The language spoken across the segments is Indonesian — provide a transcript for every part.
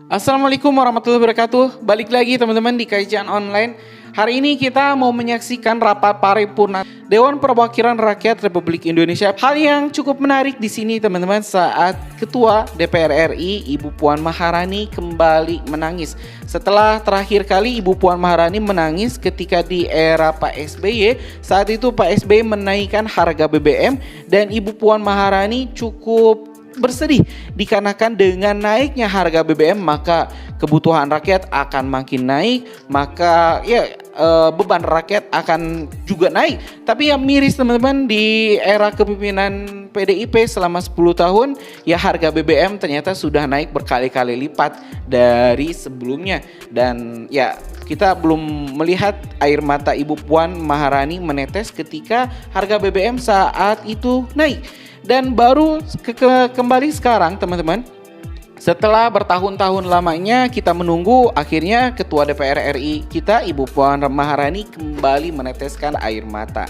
Assalamualaikum warahmatullahi wabarakatuh. Balik lagi teman-teman di kajian online. Hari ini kita mau menyaksikan rapat paripurna Dewan Perwakilan Rakyat Republik Indonesia. Hal yang cukup menarik di sini teman-teman saat Ketua DPR RI Ibu Puan Maharani kembali menangis. Setelah terakhir kali Ibu Puan Maharani menangis ketika di era Pak SBY, saat itu Pak SBY menaikkan harga BBM dan Ibu Puan Maharani cukup bersedih dikarenakan dengan naiknya harga BBM maka kebutuhan rakyat akan makin naik, maka beban rakyat akan juga naik. Tapi yang miris teman-teman, di era kepemimpinan PDIP selama 10 tahun ya harga BBM ternyata sudah naik berkali-kali lipat dari sebelumnya, dan ya kita belum melihat air mata Ibu Puan Maharani menetes ketika harga BBM saat itu naik. Dan baru kembali sekarang teman-teman, setelah bertahun-tahun lamanya kita menunggu, akhirnya Ketua DPR RI kita Ibu Puan Maharani kembali meneteskan air mata.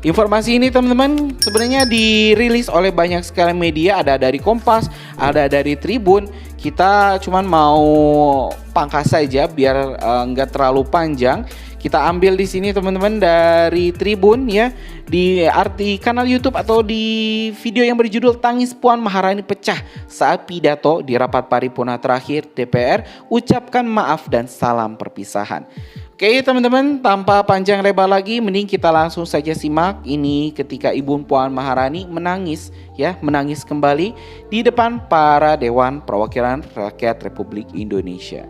Informasi ini teman-teman sebenarnya dirilis oleh banyak sekali media, ada dari Kompas, ada dari Tribun. Kita cuman mau pangkas saja biar nggak terlalu panjang. Kita ambil di sini teman-teman dari Tribun ya, di kanal YouTube atau di video yang berjudul Tangis Puan Maharani Pecah saat pidato di rapat paripurna terakhir DPR, ucapkan maaf dan salam perpisahan. Oke teman-teman, tanpa panjang lebar lagi, mending kita langsung saja simak ini ketika Ibu Puan Maharani menangis kembali di depan para Dewan Perwakilan Rakyat Republik Indonesia.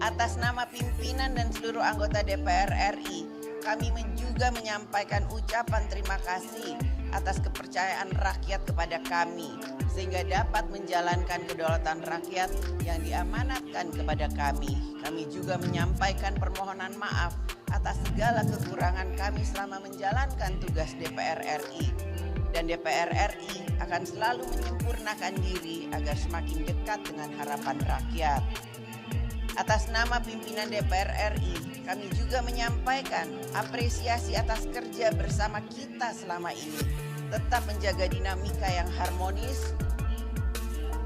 Atas nama pimpinan dan seluruh anggota DPR RI, kami juga menyampaikan ucapan terima kasih atas kepercayaan rakyat kepada kami, sehingga dapat menjalankan kedaulatan rakyat yang diamanatkan kepada kami. Kami juga menyampaikan permohonan maaf atas segala kekurangan kami selama menjalankan tugas DPR RI. Dan DPR RI akan selalu menyempurnakan diri agar semakin dekat dengan harapan rakyat. Atas nama pimpinan DPR RI, kami juga menyampaikan apresiasi atas kerja bersama kita selama ini. Tetap menjaga dinamika yang harmonis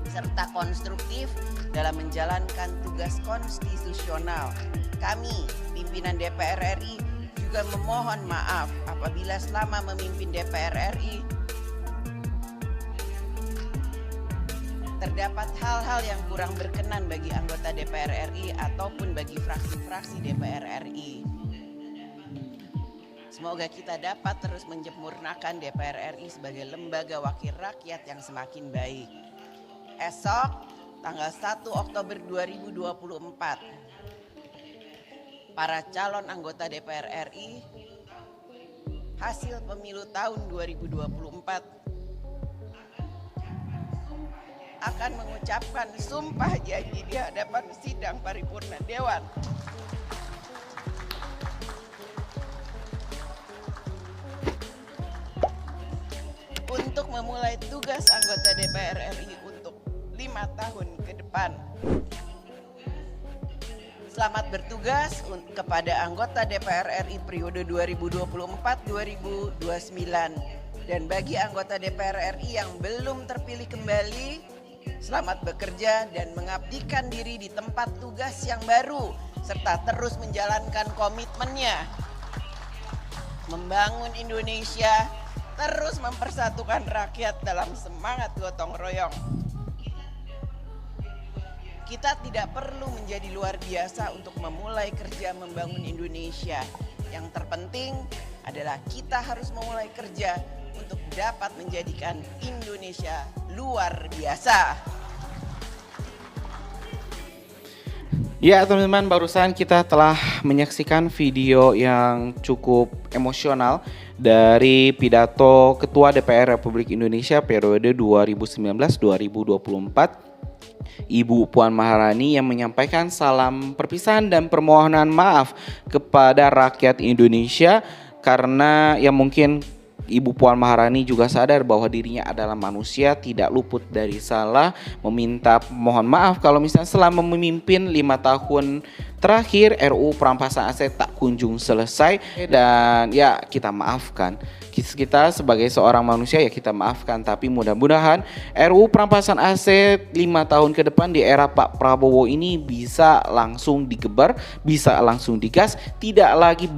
serta konstruktif dalam menjalankan tugas konstitusional. Kami, pimpinan DPR RI, juga memohon maaf apabila selama memimpin DPR RI terdapat hal-hal yang kurang berkenan bagi anggota DPR RI ataupun bagi fraksi-fraksi DPR RI. Semoga kita dapat terus menyempurnakan DPR RI sebagai lembaga wakil rakyat yang semakin baik. Esok, tanggal 1 Oktober 2024, para calon anggota DPR RI hasil pemilu tahun 2024 akan mengucapkan sumpah janji di hadapan sidang paripurna Dewan. Untuk memulai tugas anggota DPR RI untuk 5 tahun ke depan. Selamat bertugas kepada anggota DPR RI periode 2024-2029. Dan bagi anggota DPR RI yang belum terpilih kembali, selamat bekerja dan mengabdikan diri di tempat tugas yang baru, serta terus menjalankan komitmennya membangun Indonesia, terus mempersatukan rakyat dalam semangat gotong royong. Kita tidak perlu menjadi luar biasa untuk memulai kerja membangun Indonesia. Yang terpenting adalah kita harus memulai kerja untuk dapat menjadikan Indonesia luar biasa. Ya teman-teman, barusan kita telah menyaksikan video yang cukup emosional dari pidato Ketua DPR Republik Indonesia periode 2019-2024, Ibu Puan Maharani, yang menyampaikan salam perpisahan dan permohonan maaf kepada rakyat Indonesia karena yang mungkin Ibu Puan Maharani juga sadar bahwa dirinya adalah manusia, tidak luput dari salah, meminta mohon maaf kalau misalnya selama memimpin 5 tahun Terakhir, RUU perampasan aset tak kunjung selesai dan ya kita maafkan. Kita sebagai seorang manusia ya kita maafkan, tapi mudah-mudahan RUU perampasan aset 5 tahun ke depan di era Pak Prabowo ini bisa langsung digebar, bisa langsung digas, tidak lagi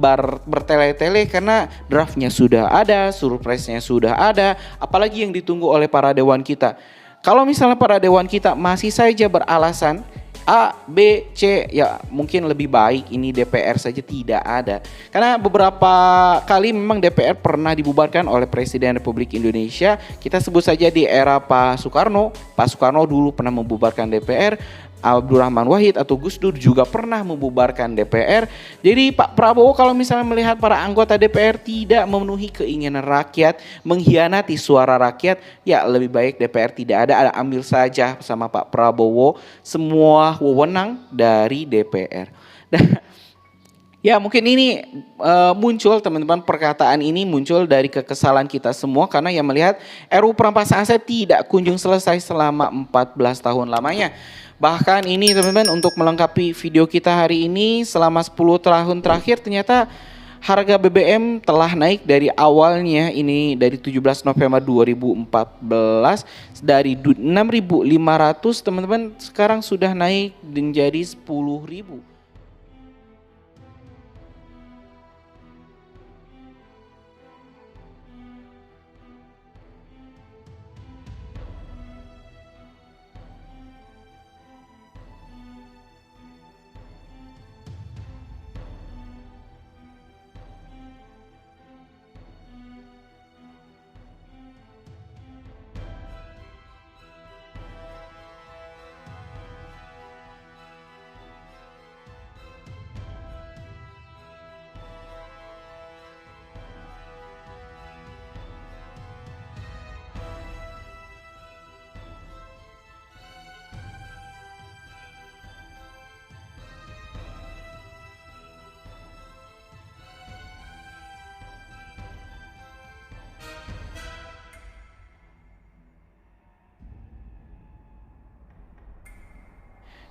bertele-tele karena draftnya sudah ada, surprise-nya sudah ada, apalagi yang ditunggu oleh para dewan kita. Kalau misalnya para dewan kita masih saja beralasan A, B, C, ya mungkin lebih baik ini DPR saja tidak ada. Karena beberapa kali memang DPR pernah dibubarkan oleh Presiden Republik Indonesia. Kita sebut saja di era Pak Soekarno. Pak Soekarno dulu pernah membubarkan DPR. Abdurrahman Wahid atau Gus Dur juga pernah membubarkan DPR. Jadi Pak Prabowo kalau misalnya melihat para anggota DPR tidak memenuhi keinginan rakyat, mengkhianati suara rakyat, ya lebih baik DPR tidak ada, ambil saja sama Pak Prabowo semua wewenang dari DPR. Ya mungkin ini muncul teman-teman, perkataan ini muncul dari kekesalan kita semua karena yang melihat RUU perampasan aset tidak kunjung selesai selama 14 tahun lamanya. Bahkan ini teman-teman untuk melengkapi video kita hari ini selama 10 tahun terakhir ternyata harga BBM telah naik dari awalnya ini dari 17 November 2014 dari 6.500 teman-teman sekarang sudah naik menjadi 10.000.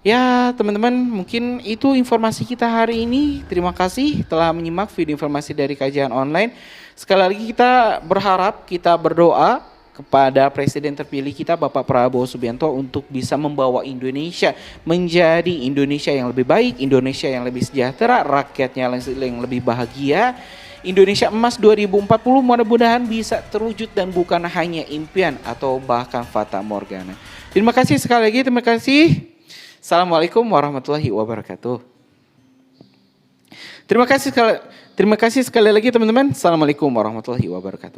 Ya teman-teman, mungkin itu informasi kita hari ini. Terima kasih telah menyimak video informasi dari kajian online. Sekali lagi kita berharap, kita berdoa kepada Presiden terpilih kita Bapak Prabowo Subianto untuk bisa membawa Indonesia menjadi Indonesia yang lebih baik, Indonesia yang lebih sejahtera, rakyatnya yang lebih bahagia. Indonesia Emas 2040 mudah-mudahan bisa terwujud dan bukan hanya impian atau bahkan fata morgana. Terima kasih sekali lagi, terima kasih. Assalamualaikum warahmatullahi wabarakatuh. Terima kasih sekali lagi teman-teman. Assalamualaikum warahmatullahi wabarakatuh.